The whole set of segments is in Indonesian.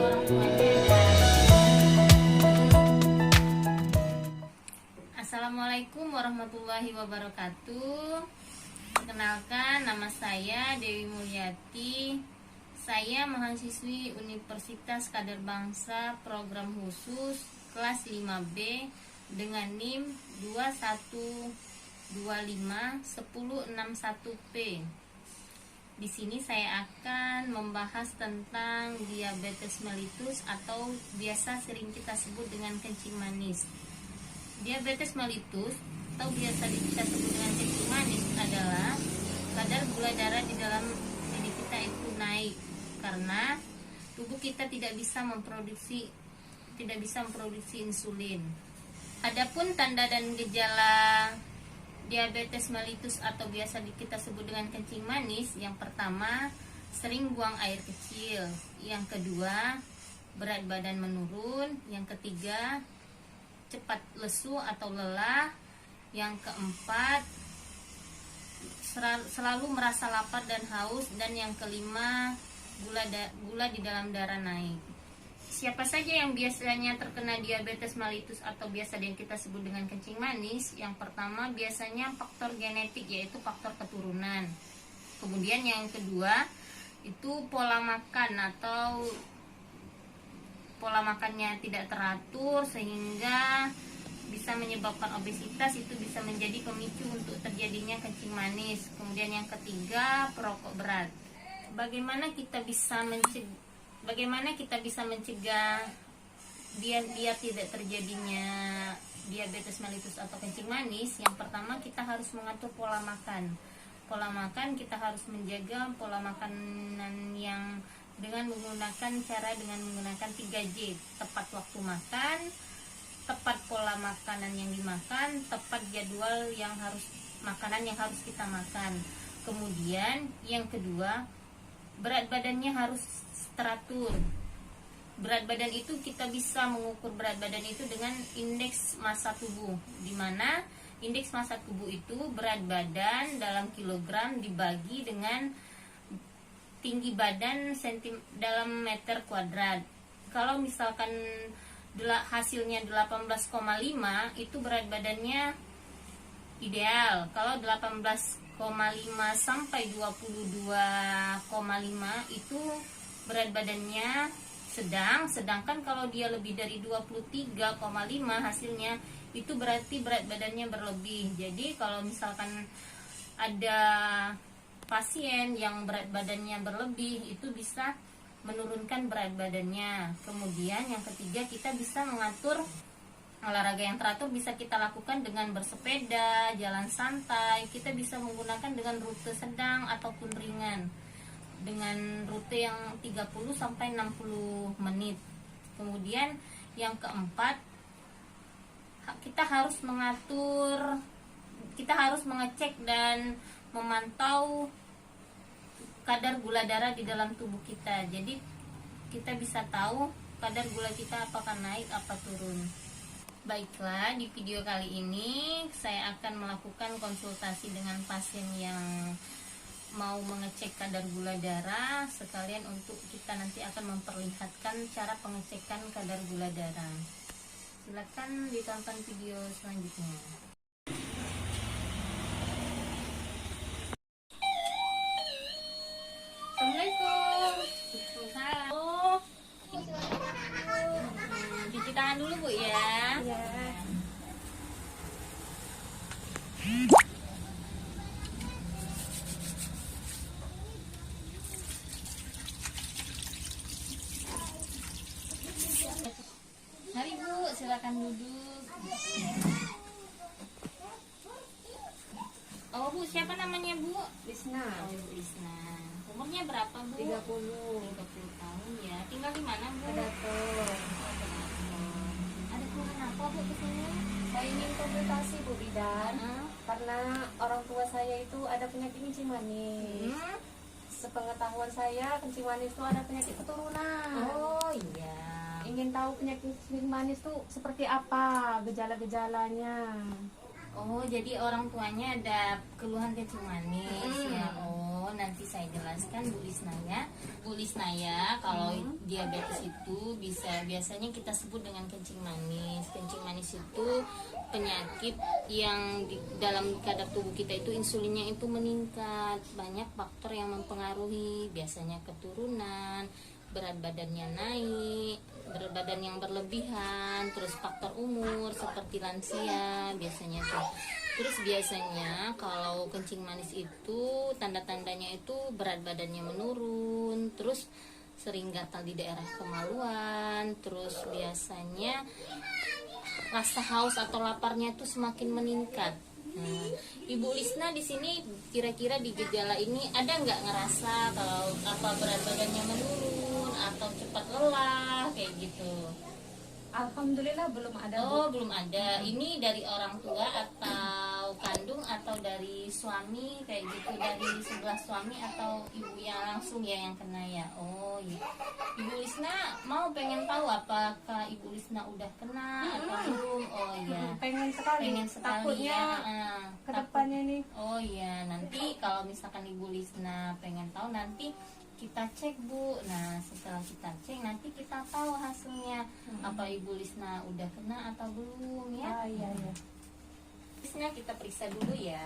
orang tuanya ada. Assalamualaikum warahmatullahi wabarakatuh. Perkenalkan, nama saya Dewi Mulyati. Saya mahasiswi Universitas Kader Bangsa Program Khusus kelas 5B dengan NIM 21251061P. Di sini saya akan membahas tentang diabetes mellitus atau biasa sering kita sebut dengan kencing manis. Diabetes mellitus atau biasa kita sebut dengan kencing manis adalah kadar gula darah di dalam diri kita itu naik karena tubuh kita tidak bisa memproduksi insulin. Adapun tanda dan gejala diabetes mellitus atau biasa kita sebut dengan kencing manis, yang pertama sering buang air kecil, yang kedua berat badan menurun, yang ketiga cepat lesu atau lelah, yang keempat selalu merasa lapar dan haus, dan yang kelima gula di dalam darah naik. Siapa saja yang biasanya terkena diabetes mellitus atau biasa yang kita sebut dengan kencing manis? Yang pertama biasanya faktor genetik, yaitu faktor keturunan. Kemudian yang kedua itu pola makan atau pola makannya tidak teratur sehingga bisa menyebabkan obesitas, itu bisa menjadi pemicu untuk terjadinya kencing manis. Kemudian yang ketiga perokok berat. Bagaimana kita bisa mencegah biar tidak terjadinya diabetes mellitus atau kencing manis? Yang pertama kita harus mengatur pola makan. Pola makan kita harus menjaga pola makanan yang dengan menggunakan 3J, tepat waktu makan, tepat pola makanan yang dimakan, tepat jadwal makanan yang harus kita makan. Kemudian yang kedua, berat badannya harus teratur. Berat badan itu kita bisa mengukur berat badan itu dengan indeks massa tubuh, di mana indeks massa tubuh itu berat badan dalam kilogram dibagi dengan tinggi badan dalam meter kuadrat. Kalau misalkan hasilnya 18,5 itu berat badannya ideal. Kalau 18,5 sampai 22,5 itu berat badannya sedang. Sedangkan kalau dia lebih dari 23,5 hasilnya, itu berarti berat badannya berlebih. Jadi kalau misalkan ada pasien yang berat badannya berlebih, itu bisa menurunkan berat badannya. Kemudian yang ketiga, kita bisa mengatur olahraga yang teratur. Bisa kita lakukan dengan bersepeda, jalan santai. Kita bisa menggunakan dengan rute sedang ataupun ringan, dengan rute yang 30 sampai 60 menit. Kemudian yang keempat, kita harus mengecek dan memantau kadar gula darah di dalam tubuh kita. Jadi kita bisa tahu kadar gula kita apakah naik apa turun. Baiklah, di video kali ini saya akan melakukan konsultasi dengan pasien yang mau mengecek kadar gula darah, sekalian untuk kita nanti akan memperlihatkan cara pengecekan kadar gula darah. Silakan ditonton video selanjutnya. Assalamualaikum. Waalaikumsalam. Cuci tangan dulu Bu ya. Ya. Mari Bu, silakan duduk. Oh Bu, siapa namanya Bu? Lisna. Oh Bu Isna. Umurnya berapa Bu? 30. 30 tahun ya. Tinggal di mana Bu? Ada tuh. Ada keluhan apa Bu kesini? Saya ingin konsultasi Bu Bidan, karena orang tua saya itu ada penyakit kencing manis. Sepengetahuan saya kencing manis itu ada penyakit keturunan. Oh iya. Ingin tahu penyakit kencing manis itu seperti apa gejala-gejalanya. Oh, jadi orang tuanya ada keluhan kencing manis ya. Oh, Oh, nanti saya jelaskan Bu Lisnaya. Bu Lisnaya, kalau diabetes itu biasanya kita sebut dengan kencing manis. Kencing manis itu penyakit yang di dalam kadar tubuh kita itu insulinnya itu meningkat. Banyak faktor yang mempengaruhi, biasanya keturunan, berat badannya naik, berat badan yang berlebihan, terus faktor umur seperti lansia biasanya tuh. Terus biasanya kalau kencing manis itu tanda-tandanya itu berat badannya menurun, terus sering gatal di daerah kemaluan, terus biasanya rasa haus atau laparnya itu semakin meningkat. Nah, Ibu Lisna di sini kira-kira di gejala ini ada nggak ngerasa kalau apa berat badannya menurun atau cepat lelah kayak gitu? Alhamdulillah belum ada. Oh, belum ada. Ini dari orang tua atau kandung atau dari suami kayak gitu, dari sebelah suami atau ibu yang langsung ya yang kena ya. Oh, iya. Ibu Lisna pengen tahu apakah Ibu Lisna udah kena atau belum? Oh iya. Pengen sekali. Pengen sekali Takutnya ya. kedepannya nih. Oh iya, nanti kalau misalkan Ibu Lisna pengen tahu nanti kita cek Bu. Nah setelah kita cek nanti kita tahu hasilnya apa Ibu Lisna udah kena atau belum ya. Iya. Lisna kita periksa dulu ya.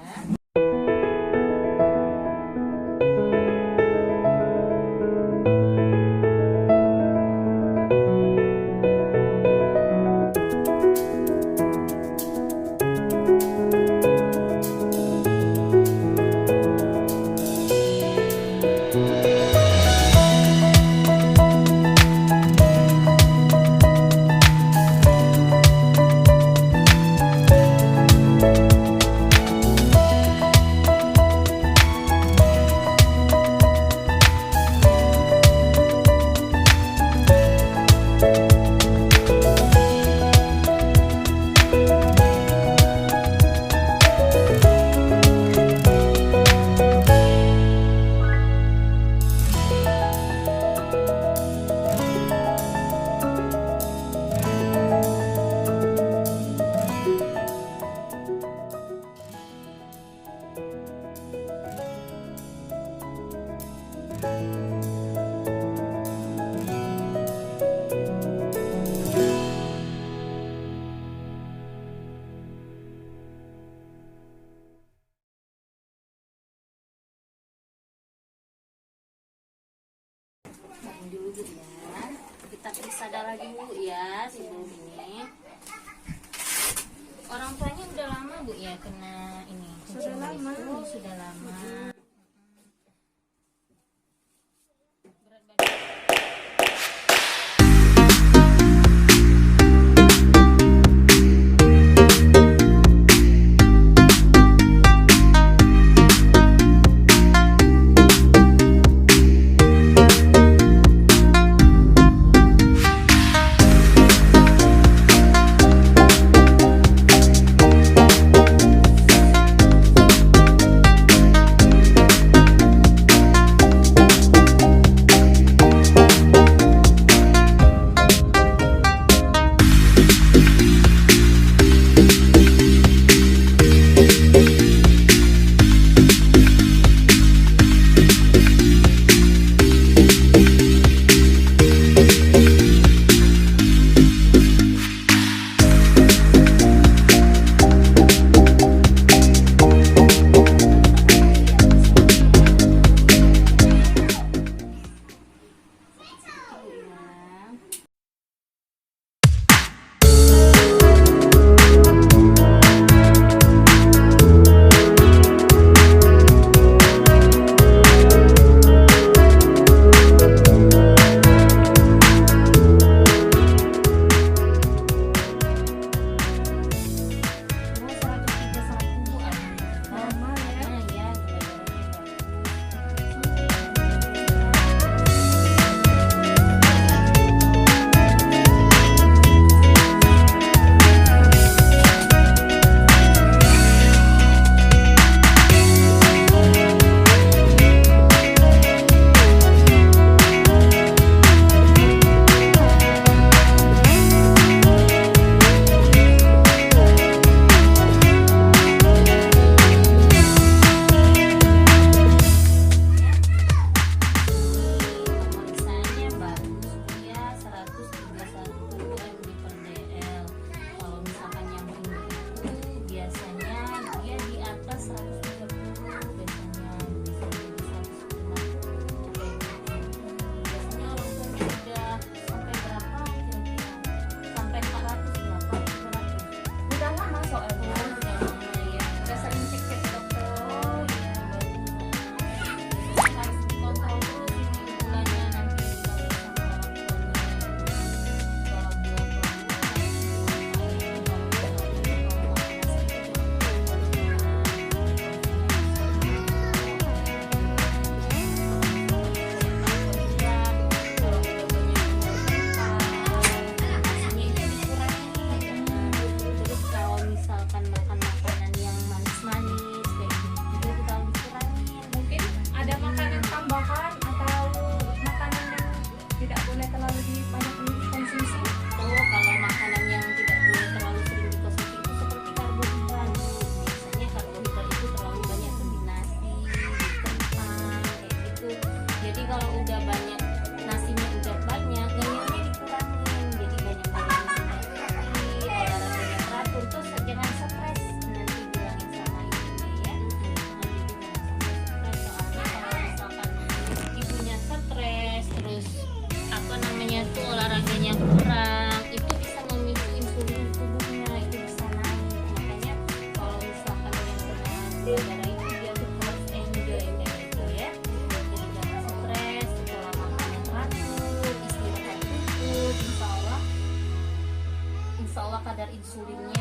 Dulu Bu ya, kita periksa darah dulu ya sebelum ini. Orang tuanya udah lama Bu ya kena ini? Sudah lama. Oh, sudah lama. Berat badan. Jadi kalau udah banyak, nasinya udah banyak, ngemilnya dikurangin. Jadi banyak olahraganya teratur, terus jangan stres. Nanti bilangin sama ibunya ya. Nanti jangan stres, soalnya kalau misalkan ibunya stres, terus apa namanya tuh olahraganya kurang, itu bisa memicu insulin di tubuhnya, itu bisa naik. Makanya kalau misalkan yang sedang gula darah itu dia tuh harus enjoy kayak gitu ya. Jadi jangan stres, pola makan yang teratur, istirahat cukup, insya Allah kadar insulinnya